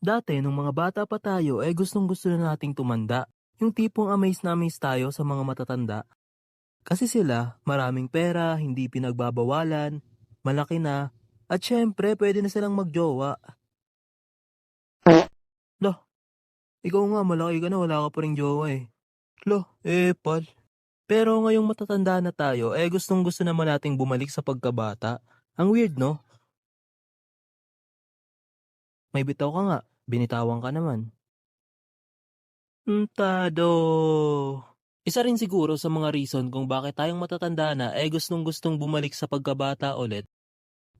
Dati, nung mga bata pa tayo, gustong-gusto na nating tumanda. Yung tipong amaze na amaze tayo sa mga matatanda. Kasi sila, maraming pera, hindi pinagbabawalan, malaki na, at syempre, pwede na silang magjowa. Lah, ikaw nga, malaki ka na, wala ka pa ring jowa eh. Lah, pal. Pero ngayong matatanda na tayo, gustong-gusto naman nating bumalik sa pagkabata. Ang weird, no? May bitaw ka nga, binitawan ka naman. Tado. Isa rin siguro sa mga reason kung bakit tayong matatanda na gustong-gustong bumalik sa pagkabata ulit,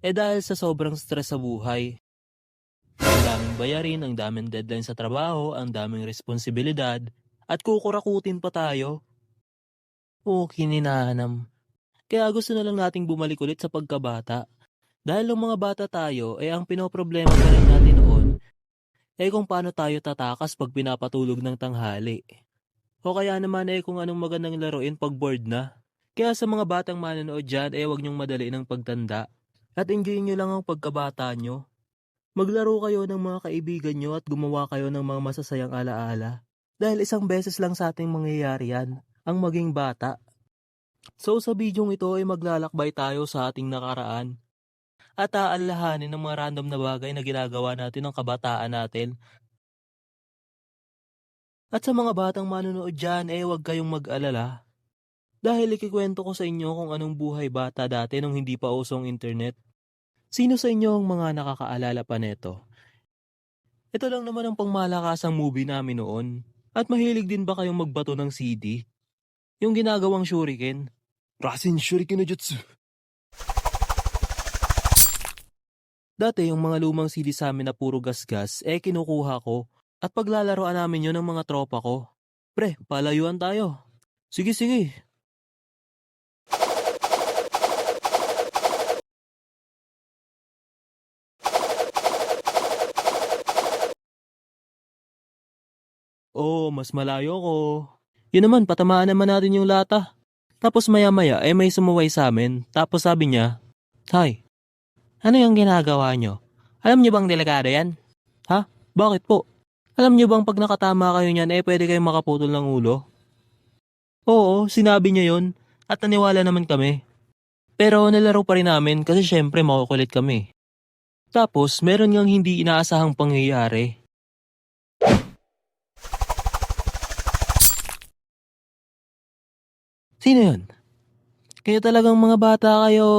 dahil sa sobrang stress sa buhay. Ang daming bayarin, ang daming deadline sa trabaho, ang daming responsibilidad, at kukurakutin pa tayo. Oo, kininahanam. Kaya gusto na lang nating bumalik ulit sa pagkabata. Dahil nung mga bata tayo, ang pinoproblema pa rin natin noon, kung paano tayo tatakas pag pinapatulog ng tanghali. O kaya naman kung anong magandang laruin pag bored na. Kaya sa mga batang manonood dyan, huwag niyong madali ng pagtanda. At enjoy niyo lang ang pagkabata niyo. Maglaro kayo ng mga kaibigan niyo at gumawa kayo ng mga masasayang alaala. Dahil isang beses lang sa ating mangyayari yan, ang maging bata. So sa bidyong ito ay maglalakbay tayo sa ating nakaraan. At aalahanin ng mga random na bagay na ginagawa natin ng kabataan natin. At sa mga batang manonood dyan, huwag kayong mag-alala. Dahil ikikwento ko sa inyo kung anong buhay bata dati nung hindi pa usong internet. Sino sa inyo ang mga nakakaalala pa neto? Ito lang naman ang pangmalakasang movie namin noon. At mahilig din ba kayong magbato ng CD? Yung ginagawang shuriken? Rasen shuriken no jutsu. Dati yung mga lumang CD sa amin na puro gasgas, kinukuha ko. At paglalaroan namin yun ng mga tropa ko. Pre, palayuan tayo. Sige, sige. Oh, mas malayo ko. Yun naman, patamaan naman natin yung lata. Tapos maya-maya, may sumuway sa amin. Tapos sabi niya, "Hay, ano yung ginagawa nyo? Alam niyo bang delikado yan? Ha? Bakit po? Alam niyo bang pag nakatama kayo niyan, pwede kayong makaputol ng ulo?" Oo, sinabi niya yon at naniwala naman kami. Pero nilaro pa rin namin kasi syempre makukulit kami. Tapos meron ngang hindi inaasahang pangyayari. Sino yun? Kaya talagang mga bata kayo,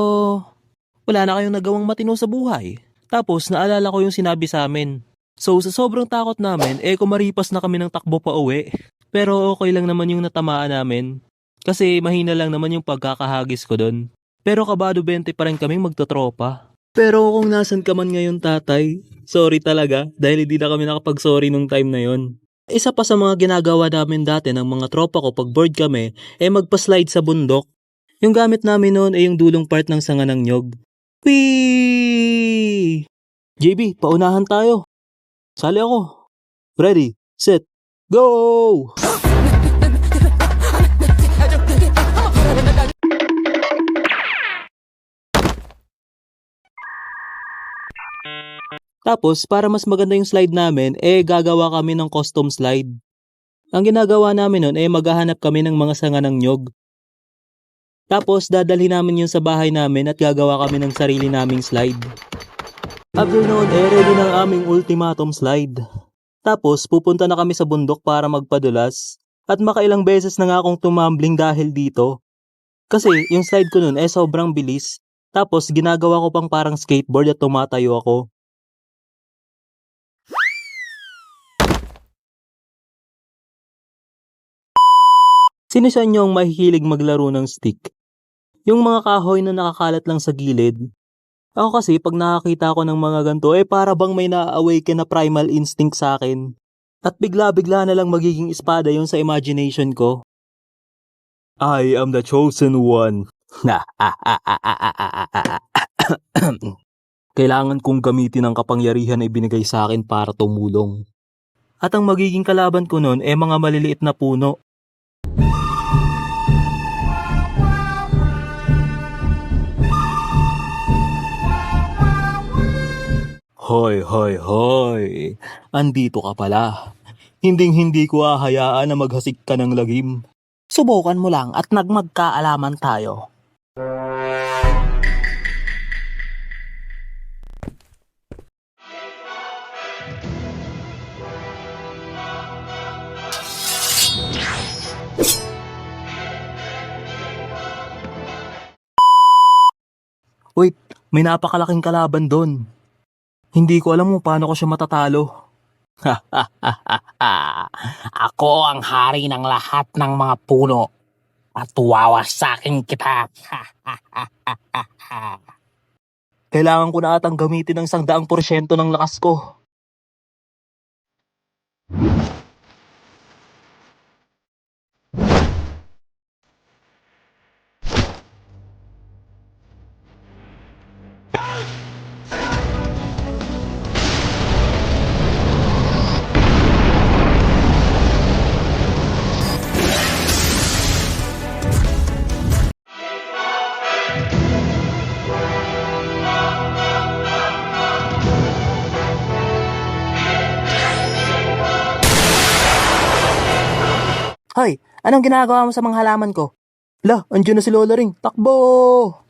wala na kayong nagawang matino sa buhay. Tapos naalala ko yung sinabi sa amin. So sa sobrang takot namin, kumaripas na kami ng takbo pa uwi. Pero okay lang naman yung natamaan namin. Kasi mahina lang naman yung pagkakahagis ko doon. Pero kabado 20 pa rin kaming magtotropa. Pero kung nasan ka man ngayon tatay, sorry talaga dahil hindi na kami nakapag-sorry nung time na yon. Isa pa sa mga ginagawa namin dati ng mga tropa ko pag bored kami, magpa-slide sa bundok. Yung gamit namin noon ay yung dulong part ng sanga ng nyog. Whee! JB, paunahan tayo. Sali ako. Ready, set, go! Tapos, para mas maganda yung slide namin, gagawa kami ng custom slide. Ang ginagawa namin nun, maghahanap kami ng mga sanga ng nyog. Tapos, dadalhin namin yun sa bahay namin at gagawa kami ng sarili naming slide. After noon, ready ng aming ultimatum slide. Tapos, pupunta na kami sa bundok para magpadulas. At makailang beses na nga akong tumambling dahil dito. Kasi, yung slide ko nun, sobrang bilis. Tapos, ginagawa ko pang parang skateboard at tumatayo ako. Sino sa inyo ang mahihilig maglaro ng stick? Yung mga kahoy na nakakalat lang sa gilid. Ako kasi pag nakakita ko ng mga ganito, para bang may na-awaken na primal instinct sa akin. At bigla-bigla na lang magiging espada yung sa imagination ko. I am the chosen one. Kailangan kong gamitin ang kapangyarihan na ibinigay sa akin para tumulong. At ang magiging kalaban ko nun mga maliliit na puno. Hoy, hoy, hoy. Andito ka pala. Hinding-hindi ko hahayaan na maghasik ka ng lagim. Subukan mo lang at nagmagkaalaman tayo. Wait, may napakalaking kalaban doon. Hindi ko alam kung paano ko siya matatalo. Ako ang hari ng lahat ng mga puno at wawasakin kita. Kailangan ko na atang gamitin ng 100% ng lakas ko. Hoy, anong ginagawa mo sa mga halaman ko? La, andiyan na si Lola Ring. Takbo!